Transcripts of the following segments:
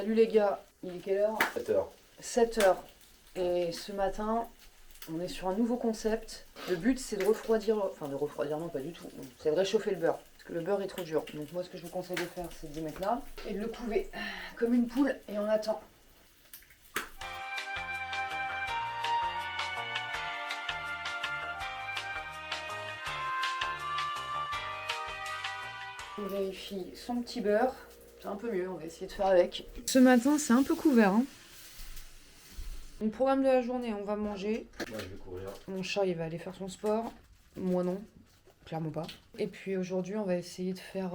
Salut les gars, il est quelle heure? 7h. 7h. Et ce matin, on est sur un nouveau concept. Le but c'est de refroidir, enfin de refroidir non pas du tout, c'est de réchauffer le beurre. Parce que le beurre est trop dur. Donc moi ce que je vous conseille de faire c'est de le mettre là et de le couver comme une poule et on attend. On vérifie son petit beurre. C'est un peu mieux, on va essayer de faire avec. Ce matin c'est un peu couvert. Mon programme de la journée, on va manger. Moi je vais courir. Mon chat, il va aller faire son sport. Moi non, clairement pas. Et puis aujourd'hui, on va essayer de faire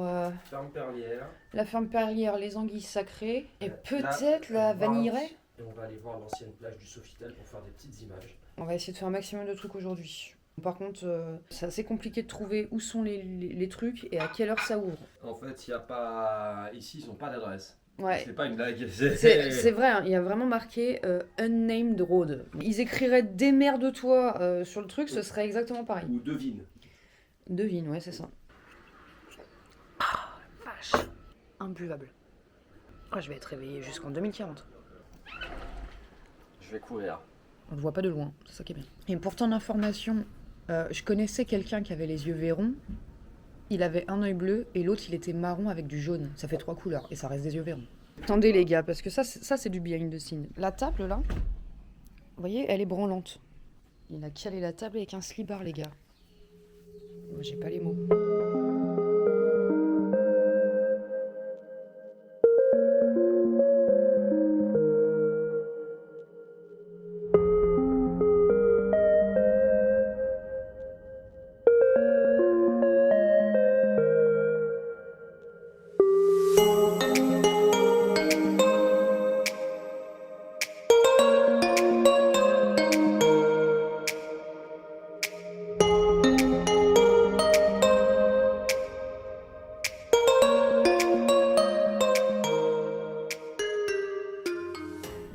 Ferme perlière. la ferme perlière, les anguilles sacrées et Là, peut-être la vanilleraie. Et on va aller voir l'ancienne plage du Sofitel pour faire des petites images. On va essayer de faire un maximum de trucs aujourd'hui. Par contre, c'est assez compliqué de trouver où sont les trucs et à quelle heure ça ouvre. En fait, il n'y a pas. Ici, ils n'ont pas d'adresse. Ouais. C'est pas une blague. C'est vrai, hein, il y a vraiment marqué Unnamed Road. Ils écriraient démerde-toi sur le truc, ce serait exactement pareil. Ou devine. Devine, ouais, c'est ça. Ah, vache. Imbuvable. Ah, je vais être réveillée jusqu'en 2040. Je vais courir. On ne voit pas de loin, c'est ça qui est bien. Et pour ton information, je connaissais quelqu'un qui avait les yeux verrons. Il avait un œil bleu et l'autre il était marron avec du jaune. Ça fait 3 couleurs et ça reste des yeux verrons. Attendez les gars, parce que ça c'est du behind the scene. La table là, vous voyez, elle est branlante. Il a calé la table avec un slibard les gars. Moi j'ai pas les mots.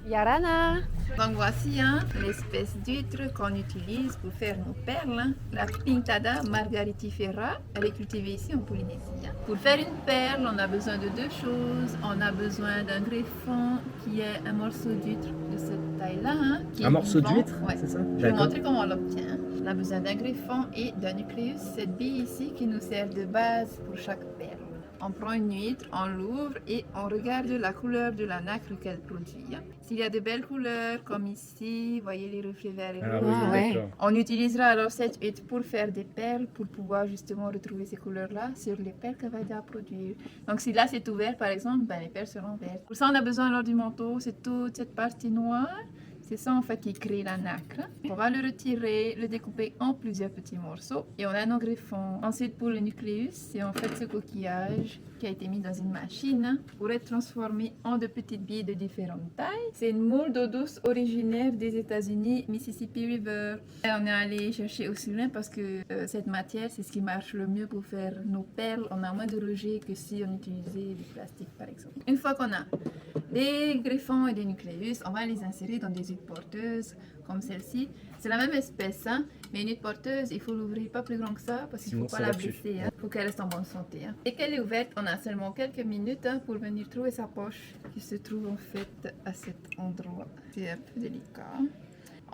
Yarana. Donc voici l'espèce d'huître qu'on utilise pour faire nos perles. La Pinctada margaritifera, elle est cultivée ici en Polynésie. Pour faire une perle, on a besoin de 2 choses. On a besoin d'un greffon qui est un morceau d'huître de cette taille-là. Un morceau d'huître, ouais. c'est ça? Je vais vous montrer comment on l'obtient. On a besoin d'un greffon et d'un nucléus, cette bille ici qui nous sert de base pour chaque perle. On prend une huître, on l'ouvre et on regarde la couleur de la nacre qu'elle produit. S'il y a de belles couleurs, comme ici, vous voyez les reflets verts et rouges, ouais. on utilisera alors cette huître pour faire des perles, pour pouvoir justement retrouver ces couleurs-là sur les perles qu'elle va déjà produire. Donc si là c'est tout vert par exemple, ben, les perles seront vertes. Pour ça on a besoin alors du manteau, c'est toute cette partie noire. C'est ça en fait qui crée la nacre. On va le retirer, le découper en plusieurs petits morceaux et on a nos greffons. Ensuite pour le nucléus, c'est en fait ce coquillage qui a été mis dans une machine pour être transformé en de petites billes de différentes tailles. C'est une moule d'eau douce originaire des États-Unis, Mississippi River. Et on est allé chercher aussi loin parce que cette matière, c'est ce qui marche le mieux pour faire nos perles. On a moins de rejets que si on utilisait du plastique par exemple. Une fois qu'on a des greffons et des nucléus, on va les insérer dans des huîtres porteuses comme celle-ci. C'est la même espèce, mais une huître porteuse, il faut l'ouvrir pas plus grand que ça parce qu'il ne faut pas la blesser. Il faut qu'elle reste en bonne santé. Dès qu'elle est ouverte, on a seulement quelques minutes pour venir trouver sa poche qui se trouve en fait à cet endroit. C'est un peu délicat.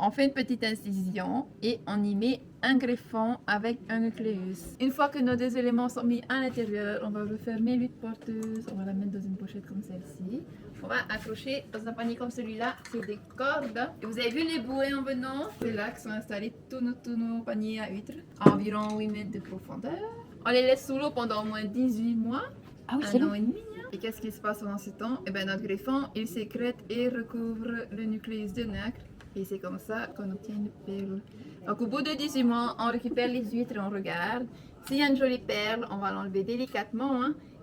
On fait une petite incision et on y met un greffon avec un nucléus. Une fois que nos 2 éléments sont mis à l'intérieur, on va refermer l'huître porteuse. On va la mettre dans une pochette comme celle-ci. On va accrocher dans un panier comme celui-là sur des cordes. Et vous avez vu les bouées en venant? C'est là que sont installés tous nos paniers à huîtres à environ 8 mètres de profondeur. On les laisse sous l'eau pendant au moins 18 mois. Ah oui, un an et demi. Et qu'est-ce qui se passe pendant ce temps? Eh bien, notre greffon, il sécrète et recouvre le nucléus de nacre. Et c'est comme ça qu'on obtient une perle. Donc au bout de 18 mois, on récupère les huîtres et on regarde. S'il y a une jolie perle, on va l'enlever délicatement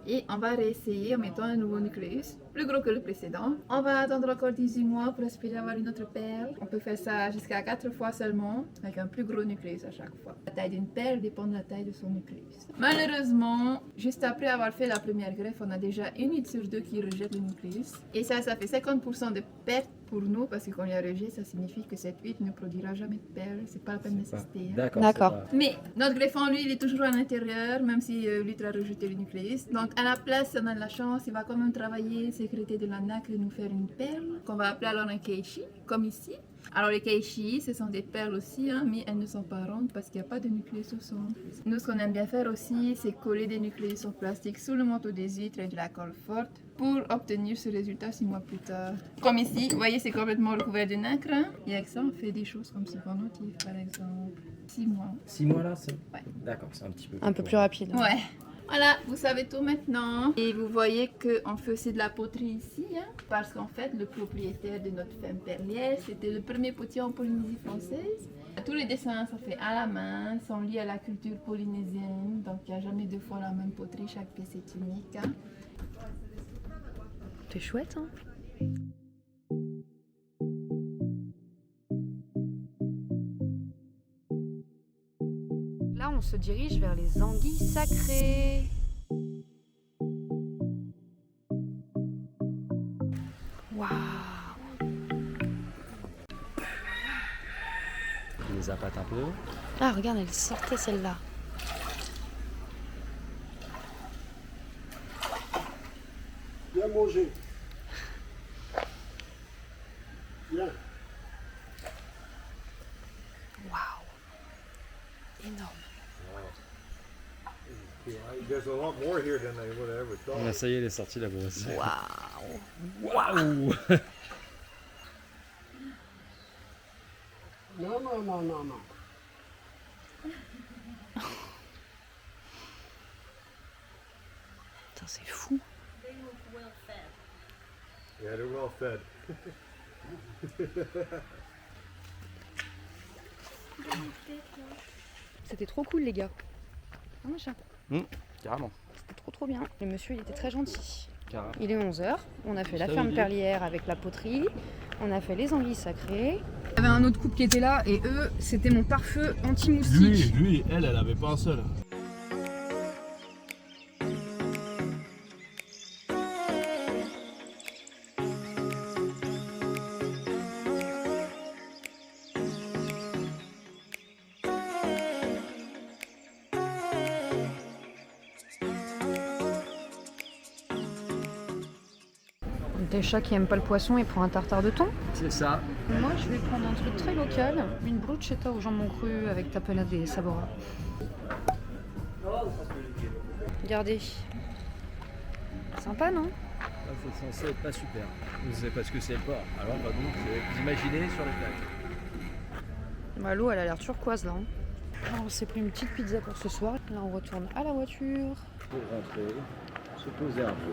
et on va réessayer en mettant un nouveau nucléus, plus gros que le précédent. On va attendre encore 18 mois pour espérer avoir une autre perle. On peut faire ça jusqu'à 4 fois seulement, avec un plus gros nucléus à chaque fois. La taille d'une perle dépend de la taille de son nucléus. Malheureusement, juste après avoir fait la première greffe, on a déjà une huître sur 2 qui rejette le nucléus. Et ça fait 50% de perte pour nous, parce que quand il y a rejet, ça signifie que cette huître ne produira jamais de perles. C'est pas la peine d'insister. D'accord. D'accord. c'est pas- Mais notre greffon, lui, il est toujours à l'intérieur, même si l'huître a rejeté le nucléus. Donc, À la place, si on a de la chance, il va quand même travailler, sécurité de la nacre et nous faire une perle, qu'on va appeler alors un keishi, comme ici. Alors les keishi, ce sont des perles aussi, hein, mais elles ne sont pas rondes parce qu'il n'y a pas de nucléus au centre. Nous, ce qu'on aime bien faire aussi, c'est coller des nucléus en plastique sous le manteau des huîtres et de la colle forte pour obtenir ce résultat 6 mois plus tard. Comme ici, vous voyez, c'est complètement recouvert de nacre. Hein, et avec ça, on fait des choses comme ce pendentif, par exemple. 6 mois. 6 mois là, c'est. Ouais. D'accord, c'est un petit peu. Un peu plus rapide. Ouais. Voilà, vous savez tout maintenant. Et vous voyez qu'on fait aussi de la poterie ici, hein, parce qu'en fait, le propriétaire de notre ferme perlière, c'était le premier potier en Polynésie française. Tous les dessins sont faits à la main, sont liés à la culture polynésienne, donc il n'y a jamais deux fois la même poterie, chaque pièce est unique. Hein. C'est chouette, hein. Là, on se dirige vers les anguilles sacrées. Waouh! On les appâte un peu. Ah, regarde, elle sortait celle-là. Viens manger. Viens. Waouh! Énorme. There's a lot more here than I would have ever thought. Ah, ça y est, elle est sortie la brosse. Waouh! Waouh! Non, non, non, non, non. Putain, c'est fou. Yeah, they're well fed. C'était trop cool, les gars. Ah, machin. Carrément. C'était trop bien. Le monsieur, il était très gentil. Carrément. Il est 11h. On a fait la Ça ferme veut dire- perlière avec la poterie. On a fait les anguilles sacrées. Il y avait un autre couple qui était là et eux, c'était mon pare-feu anti-moustique. Lui, elle avait pas un seul. Des chats qui aiment pas le poisson, ils prennent un tartare de thon. C'est ça. Moi, je vais prendre un truc très local, une bruschetta au jambon cru avec tapenade et sabora. Regardez. Sympa, non? C'est censé être pas super. Vous savez pas ce que c'est le porc. Alors, bah donc, vous imaginez sur les plaques. Bah, l'eau, elle a l'air turquoise, là. Hein. Alors, on s'est pris une petite pizza pour ce soir. Là, on retourne à la voiture. Pour rentrer, se poser un peu.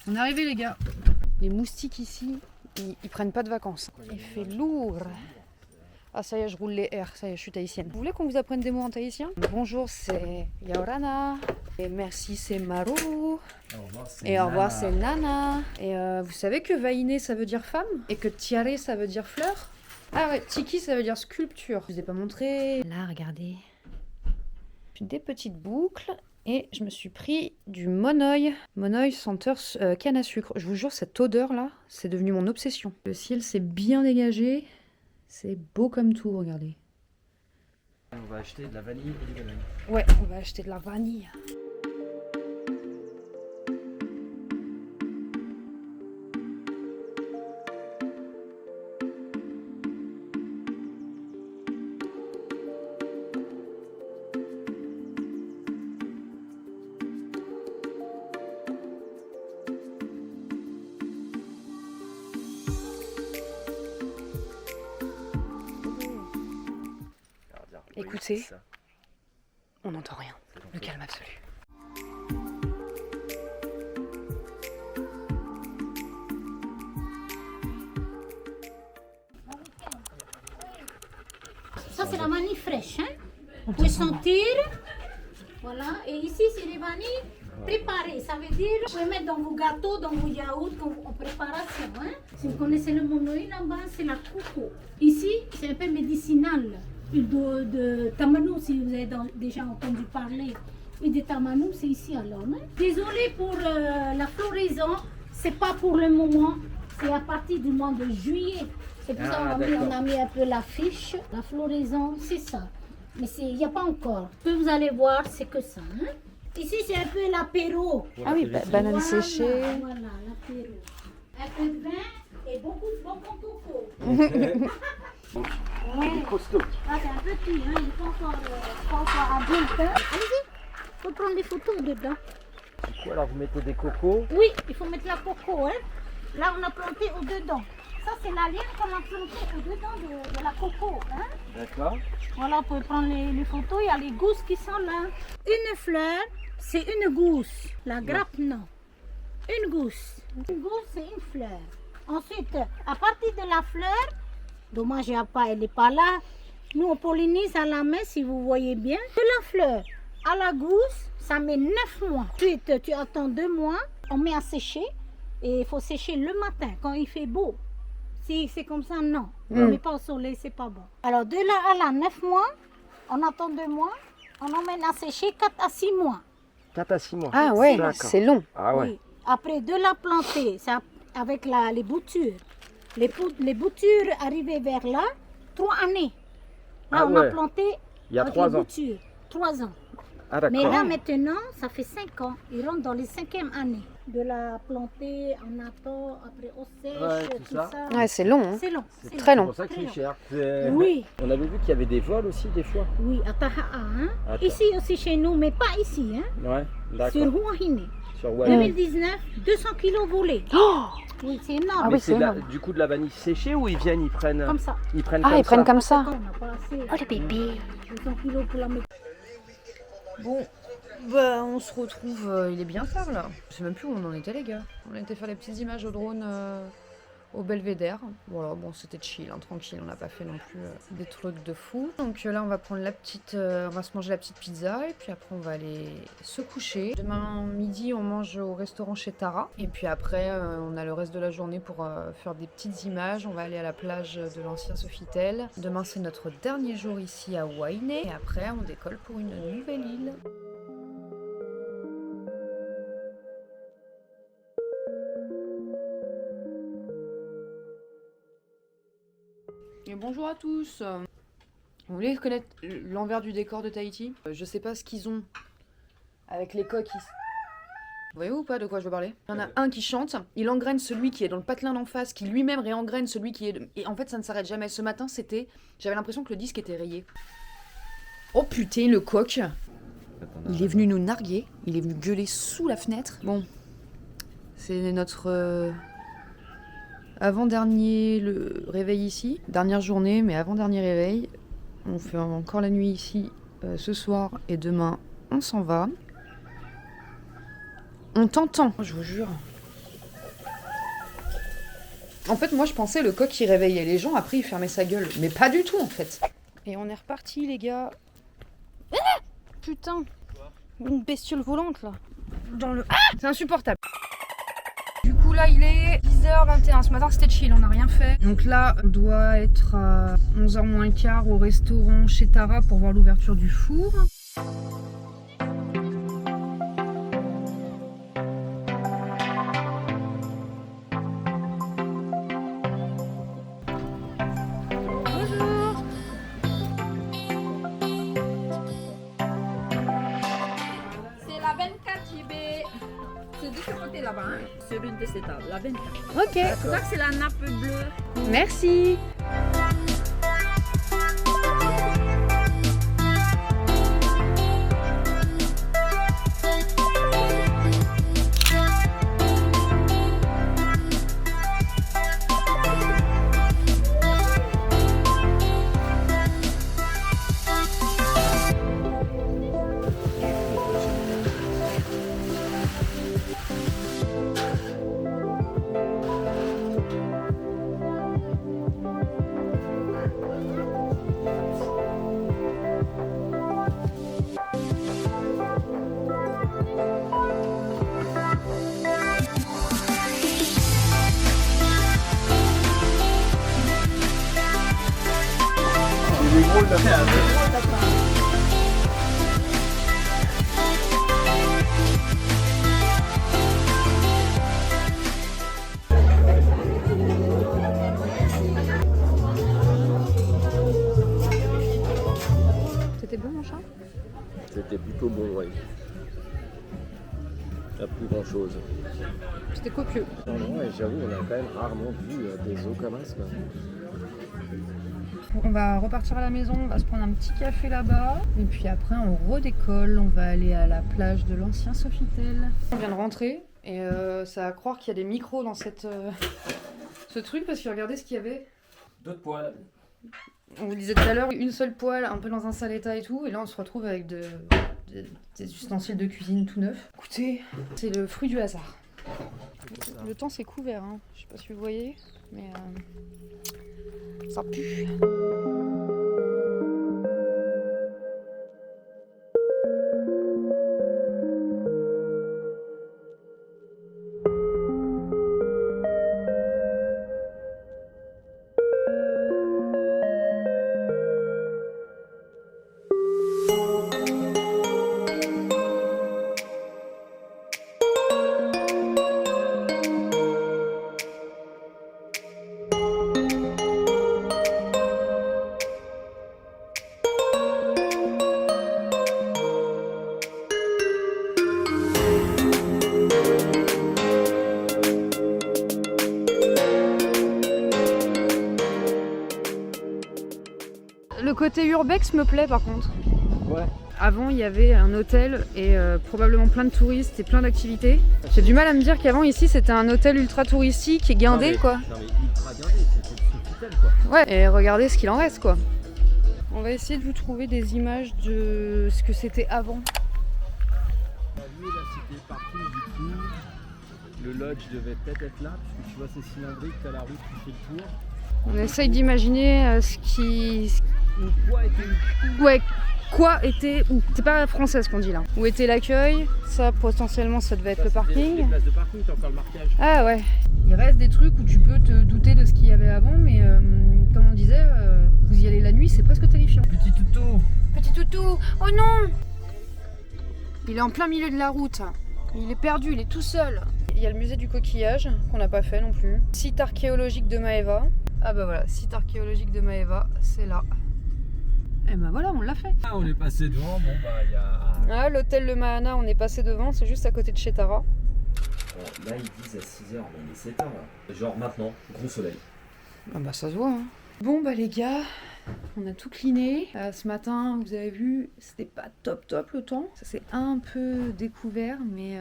On est arrivé, les gars. Les moustiques ici, ils prennent pas de vacances. Il fait lourd. Ah, ça y est, je roule les R. Ça y est, je suis tahitienne. Vous voulez qu'on vous apprenne des mots en tahitien? Bonjour, c'est Yaorana. Et merci, c'est Maru. Et au revoir, c'est Nana. Et vous savez que Vainé, ça veut dire femme? Et que Tiare, ça veut dire fleur? Ah ouais, Tiki, ça veut dire sculpture. Je vous ai pas montré. Là, regardez. Des petites boucles. Et je me suis pris du monoï. Monoï senteur canne à sucre. Je vous jure, cette odeur-là, c'est devenu mon obsession. Le ciel s'est bien dégagé. C'est beau comme tout, regardez. On va acheter de la vanille et du vanille. Ouais, on va acheter de la vanille. Écoutez, on n'entend rien. Le calme absolu. Ça, c'est la vanille fraîche. Hein? Vous pouvez sentir. Voilà. Et ici, c'est les vanilles préparées. Ça veut dire, vous pouvez mettre dans vos gâteaux, dans vos yaourts en préparation. Hein? Si vous connaissez le monoï, là-bas, c'est la coco. Ici, c'est un peu médicinal. L'huile de tamano, si vous avez déjà entendu parler. Et de Tamanou, c'est ici alors. Hein? Désolée pour la floraison, c'est pas pour le moment, c'est à partir du mois de juillet. C'est pour ça qu'on a mis un peu la fiche. La floraison, c'est ça. Mais il n'y a pas encore. Ce que vous allez voir, c'est que ça. Hein? Ici, c'est un peu l'apéro. Ah oui, banane Voilà, séchée. voilà, l'apéro. Un peu de vin et beaucoup de bonbons coco. Ouais. Costaud. Ah, c'est un petit, hein, il n'est pas encore adulte. Hein. Allez-y, il faut prendre des photos dedans. Du coup, alors vous mettez des cocos. Oui, il faut mettre la coco. Hein. Là, on a planté au-dedans. Ça, c'est la liane qu'on a plantée au-dedans de la coco. Hein. D'accord. Voilà, vous pouvez prendre les photos. Il y a les gousses qui sont là. Une fleur, c'est une gousse. La grappe, non. Une gousse. Une gousse, c'est une fleur. Ensuite, à partir de la fleur, dommage, elle n'est pas là. Nous, on pollinise à la main, si vous voyez bien. De la fleur à la gousse, ça met 9 mois. Ensuite, tu attends 2 mois, on met à sécher. Et il faut sécher le matin, quand il fait beau. Si c'est comme ça, non. On ne met pas au soleil, c'est pas bon. Alors, de là à là, 9 mois, on attend 2 mois, on emmène à sécher 4 à 6 mois. 4 à 6 mois. Ah ouais, D'accord. c'est long. Ah ouais. Oui. Après, de la planter, ça, avec les boutures. Les boutures arrivaient vers là, 3 années. Là, Ah on a ouais. planté Il y a avec 3 les ans. boutures. 3 ans. Ah Mais d'accord. là, maintenant, ça fait 5 ans. Ils rentrent dans les 5e année. De la planter, on attend, après on sèche, Ouais, tout tout ça. ça. Ouais, c'est long. Hein. C'est long. C'est très long. pour ça que Très c'est long. cher. Oui, On avait vu qu'il y avait des vols aussi des fois. oui, à Taha'a. Hein? Attends. Ici aussi chez nous, mais pas ici. Hein? Ouais, Sur d'accord. Huahine. Sur Wall. 2019, 200 kilos volés. Oh Oui, c'est énorme. Ah oui, c'est énorme. Du coup de la vanille séchée ou ils viennent, ils prennent Comme ça. Ils prennent Ah, comme ils prennent ça. comme ça. On n'a pas assez. Oh, les bébés. 200 kilos pour la mettre. Bon, bah on se retrouve, il est bien tard là. Je sais même plus où on en était les gars. On était faire les petites images au drone au Belvédère. Voilà, bon c'était chill, hein, tranquille, on n'a pas fait non plus des trucs de fou. Donc là on va prendre la petite, on va se manger la petite pizza et puis après on va aller se coucher. Demain midi on mange au restaurant chez Tara. Et puis après on a le reste de la journée pour faire des petites images. On va aller à la plage de l'ancien Sofitel. Demain c'est notre dernier jour ici à Huahine. Et après on décolle pour une nouvelle île. Et bonjour à tous. Vous voulez connaître l'envers du décor de Tahiti? Je sais pas ce qu'ils ont avec les coques ici. Vous voyez ou pas de quoi je veux parler? Il y en a un qui chante, il engraine celui qui est dans le patelin d'en face, qui lui-même réengraine celui qui est... Et en fait ça ne s'arrête jamais. Ce matin j'avais l'impression que le disque était rayé. Oh putain, le coq. Il est venu nous narguer, il est venu gueuler sous la fenêtre. Bon, c'est notre... avant-dernier le réveil ici, dernière journée, mais avant-dernier réveil. On fait encore la nuit ici ce soir et demain on s'en va. On t'entend, je vous jure. En fait, moi je pensais le coq qui réveillait les gens, après il fermait sa gueule. Mais pas du tout en fait. Et on est reparti les gars. Ah putain, une bestiole volante là. Dans le... Ah c'est insupportable. Du coup là il est 10h21, ce matin c'était chill, on n'a rien fait. Donc là on doit être à 11h moins quart au restaurant chez Tara pour voir l'ouverture du four. Bonjour. C'est la 24 JB. C'est de ce côté là-bas, hein, sur une de ces tables, la 24. Ok, Tu vois que c'est la nappe bleue. merci. Il est gros, là. bon, ouais. Il n'y a plus grand chose. C'était copieux. Non, et j'avoue, on a quand même rarement vu des eaux comme ça. On va repartir à la maison, on va se prendre un petit café là-bas. Et puis après, on redécolle, on va aller à la plage de l'ancien Sofitel. On vient de rentrer et ça va croire qu'il y a des micros dans cette, ce truc parce que regardez ce qu'il y avait. D'autres poils. On vous disait tout à l'heure, une seule poêle, un peu dans un sale état et tout. Et là, on se retrouve avec des ustensiles de cuisine tout neufs. Écoutez, c'est le fruit du hasard. Le temps, c'est couvert, hein. Je sais pas si vous voyez, mais ça pue. Le côté urbex me plaît par contre. Ouais. Avant il y avait un hôtel et probablement plein de touristes et plein d'activités. J'ai du mal à me dire qu'avant ici c'était un hôtel ultra touristique et guindé quoi. Non mais ultra guindé, c'était Sofitel quoi. Ouais, et regardez ce qu'il en reste quoi. On va essayer de vous trouver des images de ce que c'était avant. Lui là c'était le parking du coup. Le lodge devait peut-être être là, puisque tu vois c'est cylindrique, t'as la route qui fait le tour. On essaye d'imaginer ce qui... Quoi était Ouais, quoi était... C'est pas français ce qu'on dit là. Où était l'accueil? Ça potentiellement ça devait être le parking. Les places de parking, t'as encore le marquage. Ah ouais. Il reste des trucs où tu peux te douter de ce qu'il y avait avant, mais comme on disait, vous y allez la nuit, c'est presque terrifiant. Petit toutou. Petit toutou, oh non! Il est en plein milieu de la route. Il est perdu, il est tout seul. Il y a le musée du coquillage, qu'on n'a pas fait non plus. Site archéologique de Maeva. Ah bah voilà, site archéologique de Maeva, c'est là. Et bah voilà, on l'a fait. Ah, on est passé devant, bon bah il y a... Ah, l'hôtel Le Mahana, on est passé devant, c'est juste à côté de chez Tara. Bon, là, ils disent à 6h, mais il est 7h là. Genre maintenant, gros soleil. Ah bah ça se voit. Hein. Bon bah les gars, on a tout cleané. Ce matin, vous avez vu, c'était pas top le temps. Ça s'est un peu découvert, mais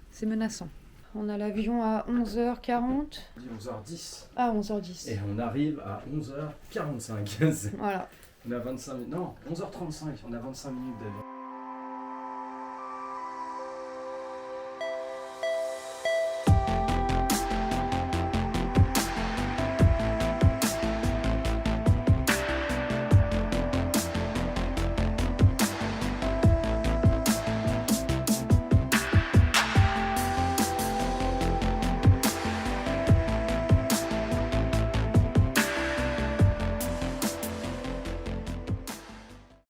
c'est menaçant. On a l'avion à 11h40. 11h10. Ah, 11h10. Et on arrive à 11h45. Voilà. On a 25 minutes. Non, 11h35, on a 25 minutes d'avion.